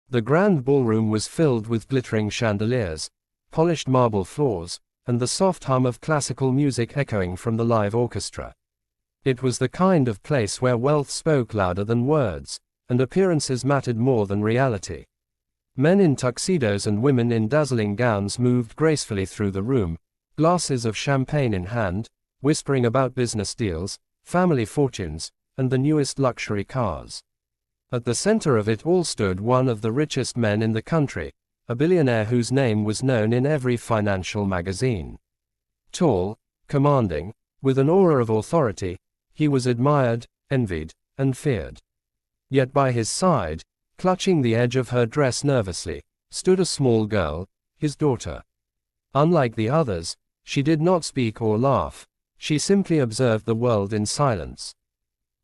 The grand ballroom was filled with glittering chandeliers, polished marble floors, and the soft hum of classical music echoing from the live orchestra. It was the kind of place where wealth spoke louder than words, and appearances mattered more than reality. Men in tuxedos and women in dazzling gowns moved gracefully through the room, glasses of champagne in hand, whispering about business deals, family fortunes, and the newest luxury cars. At the center of it all stood one of the richest men in the country, a billionaire whose name was known in every financial magazine. Tall, commanding, with an aura of authority, he was admired, envied, and feared. Yet by his side, clutching the edge of her dress nervously, stood a small girl, his daughter. Unlike the others, she did not speak or laugh, she simply observed the world in silence.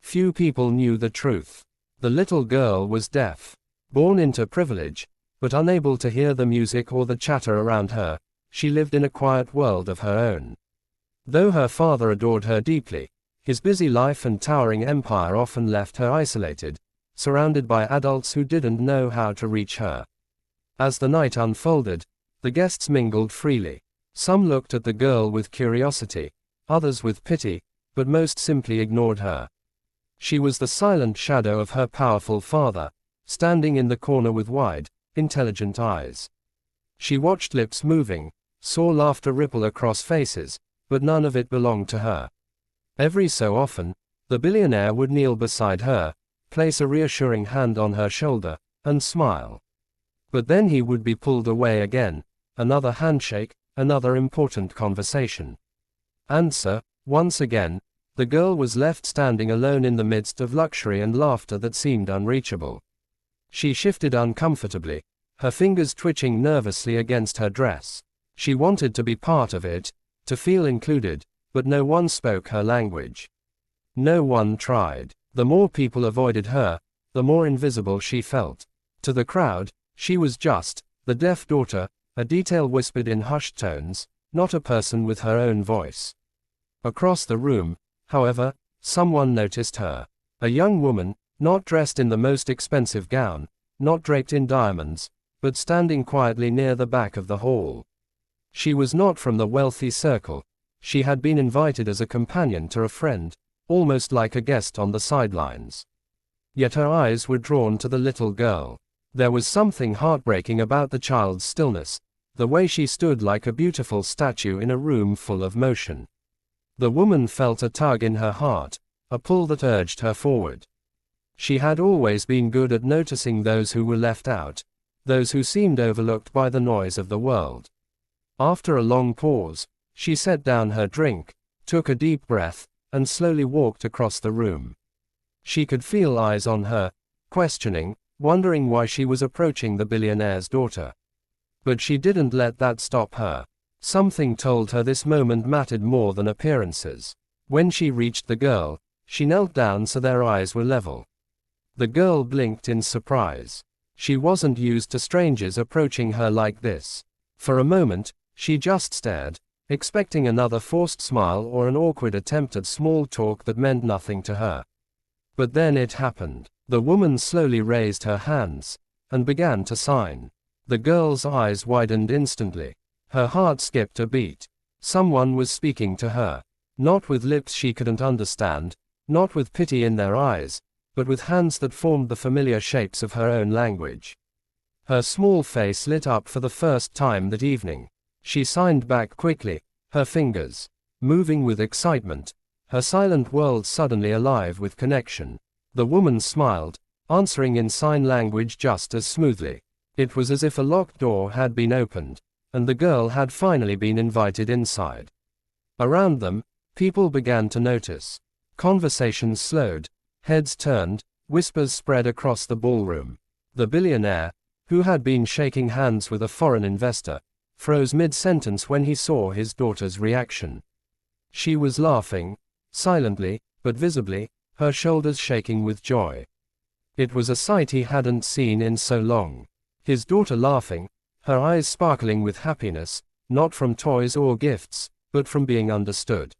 Few people knew the truth. The little girl was deaf, born into privilege, but unable to hear the music or the chatter around her. She lived in a quiet world of her own. Though her father adored her deeply, his busy life and towering empire often left her isolated, surrounded by adults who didn't know how to reach her. As the night unfolded, the guests mingled freely. Some looked at the girl with curiosity, others with pity, but most simply ignored her. She was the silent shadow of her powerful father, standing in the corner with wide, intelligent eyes. She watched lips moving, saw laughter ripple across faces, but none of it belonged to her. Every so often, the billionaire would kneel beside her, place a reassuring hand on her shoulder, and smile. But then he would be pulled away again, another handshake, another important conversation. Answer, once again, the girl was left standing alone in the midst of luxury and laughter that seemed unreachable. She shifted uncomfortably, her fingers twitching nervously against her dress. She wanted to be part of it, to feel included, but no one spoke her language. No one tried. The more people avoided her, the more invisible she felt. To the crowd, she was just the deaf daughter, a detail whispered in hushed tones, not a person with her own voice. Across the room, however, someone noticed her. A young woman, not dressed in the most expensive gown, not draped in diamonds, but standing quietly near the back of the hall. She was not from the wealthy circle. She had been invited as a companion to a friend, almost like a guest on the sidelines. Yet her eyes were drawn to the little girl. There was something heartbreaking about the child's stillness, the way she stood like a beautiful statue in a room full of motion. The woman felt a tug in her heart, a pull that urged her forward. She had always been good at noticing those who were left out, those who seemed overlooked by the noise of the world. After a long pause, she set down her drink, took a deep breath, and slowly walked across the room. She could feel eyes on her, questioning, wondering why she was approaching the billionaire's daughter. But she didn't let that stop her. Something told her this moment mattered more than appearances. When she reached the girl, she knelt down so their eyes were level. The girl blinked in surprise. She wasn't used to strangers approaching her like this. For a moment, she just stared, expecting another forced smile or an awkward attempt at small talk that meant nothing to her. But then it happened. The woman slowly raised her hands, and began to sign. The girl's eyes widened instantly. Her heart skipped a beat. Someone was speaking to her. Not with lips she couldn't understand, not with pity in their eyes, but with hands that formed the familiar shapes of her own language. Her small face lit up for the first time that evening. She signed back quickly, her fingers moving with excitement, her silent world suddenly alive with connection. The woman smiled, answering in sign language just as smoothly. It was as if a locked door had been opened, and the girl had finally been invited inside. Around them, people began to notice. Conversations slowed, heads turned, whispers spread across the ballroom. The billionaire, who had been shaking hands with a foreign investor, froze mid-sentence when he saw his daughter's reaction. She was laughing, silently, but visibly, her shoulders shaking with joy. It was a sight he hadn't seen in so long. His daughter laughing, her eyes sparkling with happiness, not from toys or gifts, but from being understood.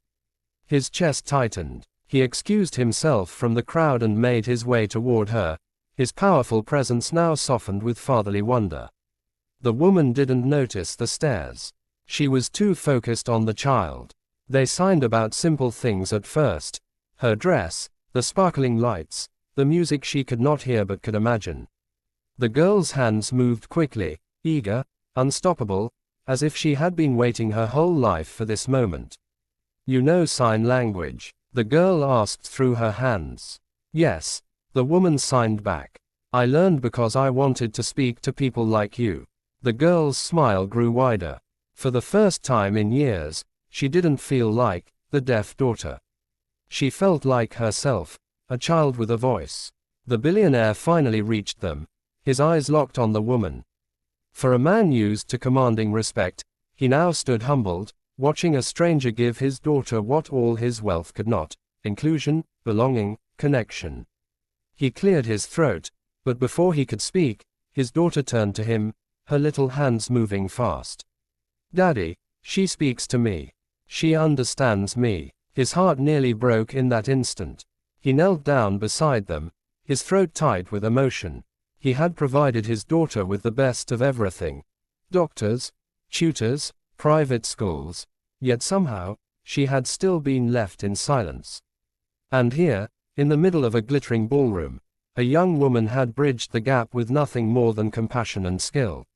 His chest tightened. He excused himself from the crowd and made his way toward her, His powerful presence now softened with fatherly wonder. The woman didn't notice the stares. She was too focused on the child. They signed about simple things at first. Her dress, the sparkling lights, the music she could not hear but could imagine. The girl's hands moved quickly, eager, unstoppable, as if she had been waiting her whole life for this moment. "You know sign language?" the girl asked through her hands. "Yes," the woman signed back. "I learned because I wanted to speak to people like you." The girl's smile grew wider. For the first time in years, she didn't feel like the deaf daughter. She felt like herself, a child with a voice. The billionaire finally reached them, his eyes locked on the woman. For a man used to commanding respect, he now stood humbled, watching a stranger give his daughter what all his wealth could not: inclusion, belonging, connection. He cleared his throat, but before he could speak, his daughter turned to him, her little hands moving fast. "Daddy, she speaks to me. She understands me." His heart nearly broke in that instant. He knelt down beside them, his throat tight with emotion. He had provided his daughter with the best of everything: doctors, tutors, private schools. Yet somehow, she had still been left in silence. And here, in the middle of a glittering ballroom, a young woman had bridged the gap with nothing more than compassion and skill.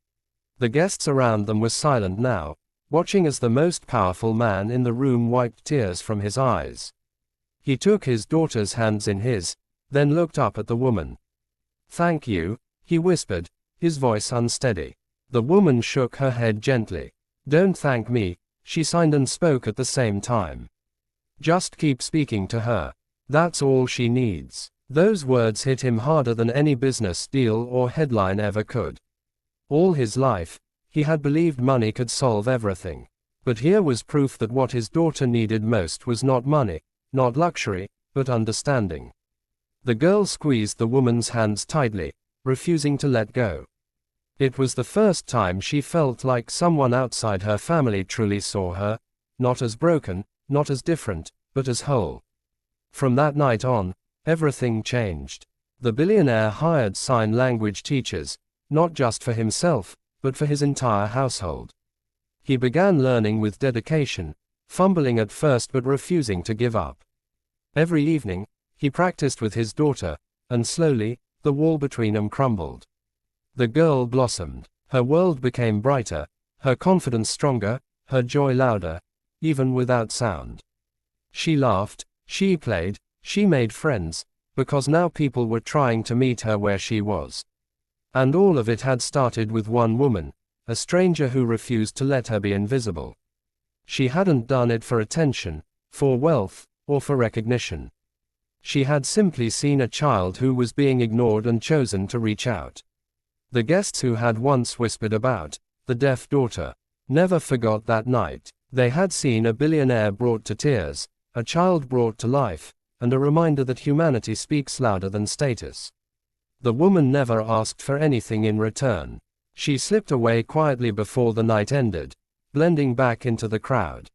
The guests around them were silent now, watching as the most powerful man in the room wiped tears from his eyes. He took his daughter's hands in his, then looked up at the woman. "Thank you," he whispered, his voice unsteady. The woman shook her head gently. "Don't thank me," she signed and spoke at the same time. "Just keep speaking to her. That's all she needs." Those words hit him harder than any business deal or headline ever could. All his life, he had believed money could solve everything. But here was proof that what his daughter needed most was not money, not luxury, but understanding. The girl squeezed the woman's hands tightly, refusing to let go. It was the first time she felt like someone outside her family truly saw her, not as broken, not as different, but as whole. From that night on, everything changed. The billionaire hired sign language teachers, not just for himself, but for his entire household. He began learning with dedication, fumbling at first but refusing to give up. Every evening, he practiced with his daughter, and slowly, the wall between them crumbled. The girl blossomed. Her world became brighter, her confidence stronger, her joy louder, even without sound. She laughed, she played, she made friends, because now people were trying to meet her where she was. And all of it had started with one woman, a stranger who refused to let her be invisible. She hadn't done it for attention, for wealth, or for recognition. She had simply seen a child who was being ignored and chosen to reach out. The guests who had once whispered about the deaf daughter never forgot that night. They had seen a billionaire brought to tears, a child brought to life, and a reminder that humanity speaks louder than status. The woman never asked for anything in return. She slipped away quietly before the night ended, blending back into the crowd.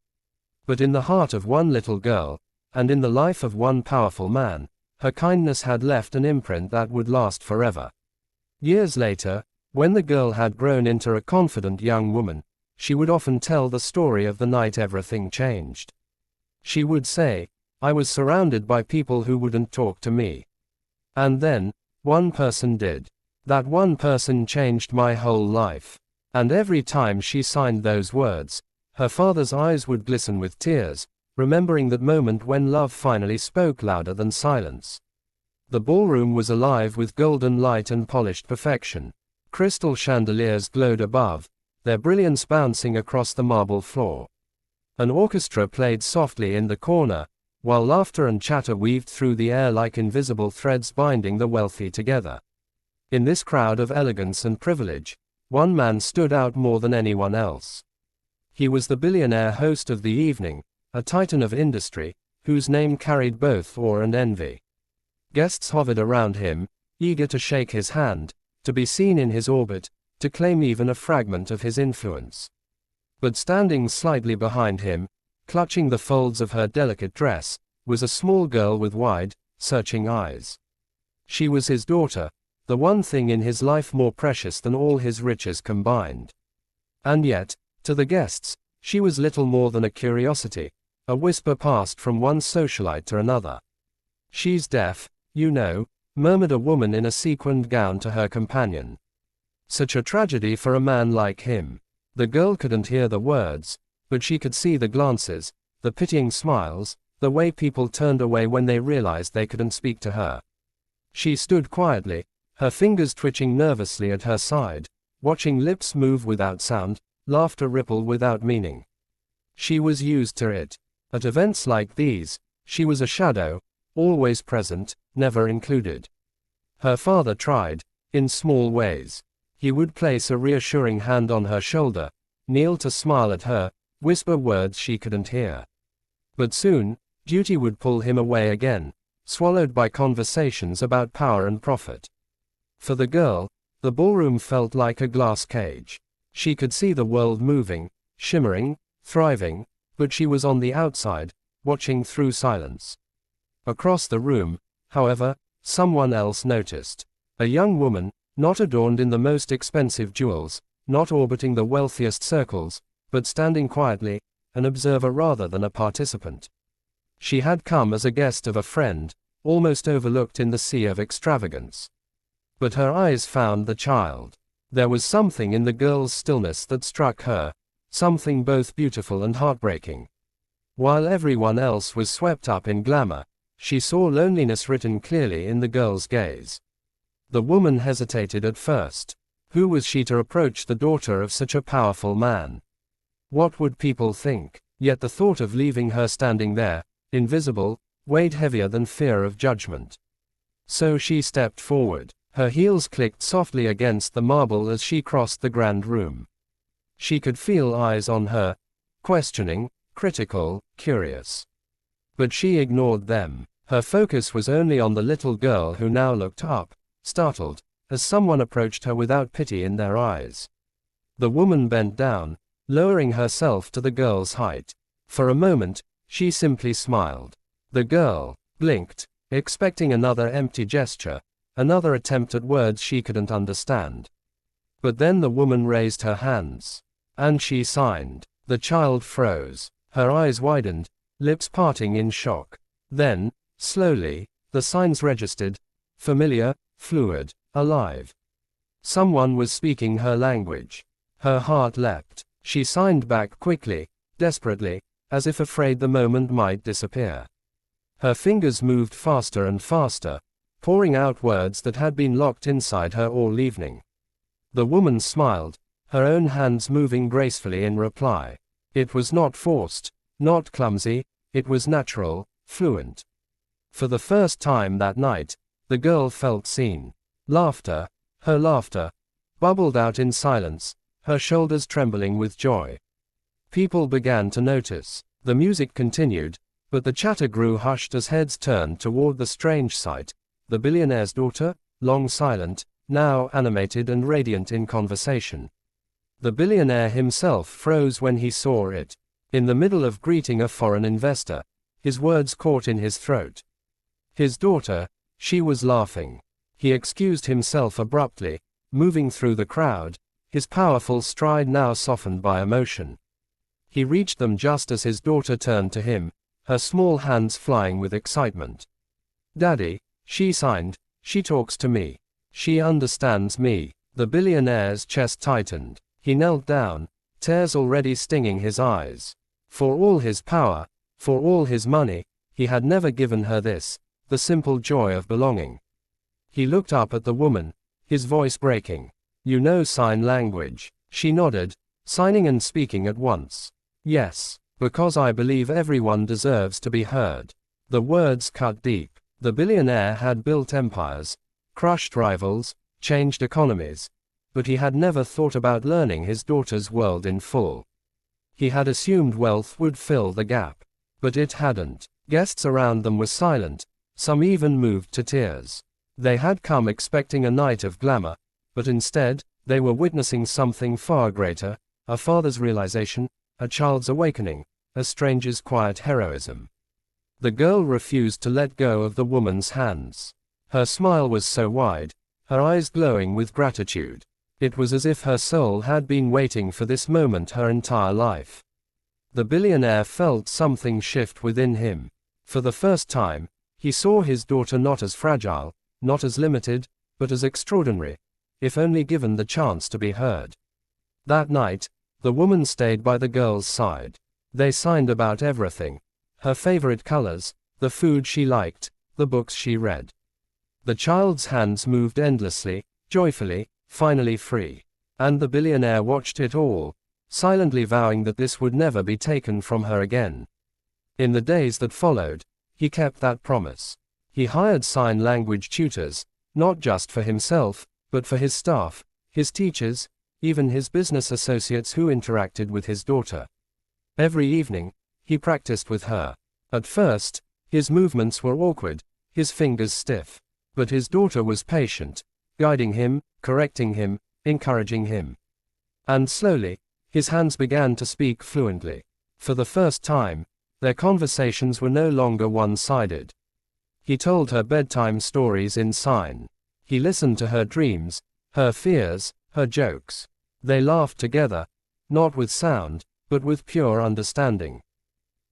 But in the heart of one little girl, and in the life of one powerful man, her kindness had left an imprint that would last forever. Years later, when the girl had grown into a confident young woman, she would often tell the story of the night everything changed. She would say, "I was surrounded by people who wouldn't talk to me. And then, one person did. That one person changed my whole life." And every time she signed those words, her father's eyes would glisten with tears, remembering that moment when love finally spoke louder than silence. The ballroom was alive with golden light and polished perfection. Crystal chandeliers glowed above, their brilliance bouncing across the marble floor. An orchestra played softly in the corner, while laughter and chatter weaved through the air like invisible threads binding the wealthy together. In this crowd of elegance and privilege, one man stood out more than anyone else. He was the billionaire host of the evening, a titan of industry, whose name carried both awe and envy. Guests hovered around him, eager to shake his hand, to be seen in his orbit, to claim even a fragment of his influence. But standing slightly behind him, clutching the folds of her delicate dress, was a small girl with wide, searching eyes. She was his daughter, the one thing in his life more precious than all his riches combined. And yet, to the guests, she was little more than a curiosity, a whisper passed from one socialite to another. "She's deaf, you know," murmured a woman in a sequined gown to her companion. Such a tragedy for a man like him. The girl couldn't hear the words, but she could see the glances, the pitying smiles, the way people turned away when they realized they couldn't speak to her. She stood quietly, her fingers twitching nervously at her side, watching lips move without sound, laughter ripple without meaning. She was used to it. At events like these, she was a shadow, always present, never included. Her father tried, in small ways. He would place a reassuring hand on her shoulder, kneel to smile at her, whisper words she couldn't hear. But soon, duty would pull him away again, swallowed by conversations about power and profit. For the girl, the ballroom felt like a glass cage. She could see the world moving, shimmering, thriving, but she was on the outside, watching through silence. Across the room, however, someone else noticed. A young woman, not adorned in the most expensive jewels, not orbiting the wealthiest circles, but standing quietly, an observer rather than a participant. She had come as a guest of a friend, almost overlooked in the sea of extravagance. But her eyes found the child. There was something in the girl's stillness that struck her, something both beautiful and heartbreaking. While everyone else was swept up in glamour, she saw loneliness written clearly in the girl's gaze. The woman hesitated at first. Who was she to approach the daughter of such a powerful man? What would people think? Yet the thought of leaving her standing there, invisible, weighed heavier than fear of judgment. So she stepped forward. Her heels clicked softly against the marble as she crossed the grand room. She could feel eyes on her, questioning, critical, curious. But she ignored them. Her focus was only on the little girl who now looked up, startled, as someone approached her without pity in their eyes. The woman bent down, lowering herself to the girl's height. For a moment, she simply smiled. The girl blinked, expecting another empty gesture, another attempt at words she couldn't understand. But then the woman raised her hands. And she signed. The child froze. Her eyes widened, lips parting in shock. Then, slowly, the signs registered, familiar, fluid, alive. Someone was speaking her language. Her heart leapt. She signed back quickly, desperately, as if afraid the moment might disappear. Her fingers moved faster and faster, pouring out words that had been locked inside her all evening. The woman smiled, her own hands moving gracefully in reply. It was not forced, not clumsy, it was natural, fluent. For the first time that night, the girl felt seen. Laughter, her laughter, bubbled out in silence, her shoulders trembling with joy. People began to notice. The music continued, but the chatter grew hushed as heads turned toward the strange sight, the billionaire's daughter, long silent, now animated and radiant in conversation. The billionaire himself froze when he saw it. In the middle of greeting a foreign investor, his words caught in his throat. His daughter, she was laughing. He excused himself abruptly, moving through the crowd, his powerful stride now softened by emotion. He reached them just as his daughter turned to him, her small hands flying with excitement. "Daddy," she signed, "she talks to me. She understands me." The billionaire's chest tightened. He knelt down, tears already stinging his eyes. For all his power, for all his money, he had never given her this, the simple joy of belonging. He looked up at the woman, his voice breaking. "You know sign language?" She nodded, signing and speaking at once. "Yes, because I believe everyone deserves to be heard." The words cut deep. The billionaire had built empires, crushed rivals, changed economies, but he had never thought about learning his daughter's world in full. He had assumed wealth would fill the gap, but it hadn't. Guests around them were silent, some even moved to tears. They had come expecting a night of glamour, but instead, they were witnessing something far greater, a father's realization, a child's awakening, a stranger's quiet heroism. The girl refused to let go of the woman's hands. Her smile was so wide, her eyes glowing with gratitude. It was as if her soul had been waiting for this moment her entire life. The billionaire felt something shift within him. For the first time, he saw his daughter not as fragile, not as limited, but as extraordinary, if only given the chance to be heard. That night, the woman stayed by the girl's side. They signed about everything. Her favorite colors, the food she liked, the books she read. The child's hands moved endlessly, joyfully, finally free. And the billionaire watched it all, silently vowing that this would never be taken from her again. In the days that followed, he kept that promise. He hired sign language tutors, not just for himself, but for his staff, his teachers, even his business associates who interacted with his daughter. Every evening, he practiced with her. At first, his movements were awkward, his fingers stiff. But his daughter was patient, guiding him, correcting him, encouraging him. And slowly, his hands began to speak fluently. For the first time, their conversations were no longer one-sided. He told her bedtime stories in sign. He listened to her dreams, her fears, her jokes. They laughed together, not with sound, but with pure understanding.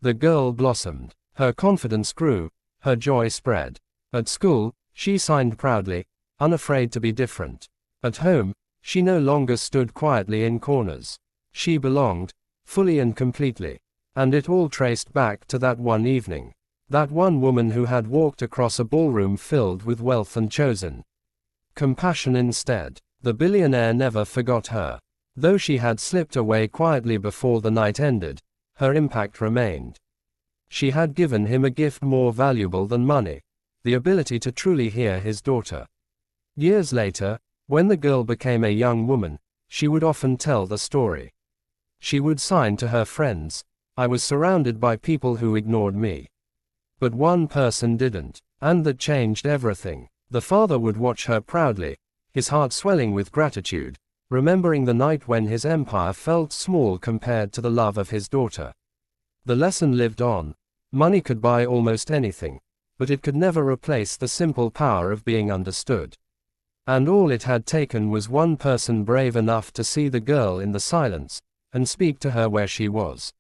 The girl blossomed. Her confidence grew, her joy spread. At school, she signed proudly, unafraid to be different. At home, she no longer stood quietly in corners. She belonged, fully and completely. And it all traced back to that one evening. That one woman who had walked across a ballroom filled with wealth and chosen compassion instead. The billionaire never forgot her. Though she had slipped away quietly before the night ended, her impact remained. She had given him a gift more valuable than money, the ability to truly hear his daughter. Years later, when the girl became a young woman, she would often tell the story. She would sign to her friends, "I was surrounded by people who ignored me. But one person didn't, and that changed everything." The father would watch her proudly, his heart swelling with gratitude, remembering the night when his empire felt small compared to the love of his daughter. The lesson lived on. Money could buy almost anything, but it could never replace the simple power of being understood. And all it had taken was one person brave enough to see the girl in the silence, and speak to her where she was.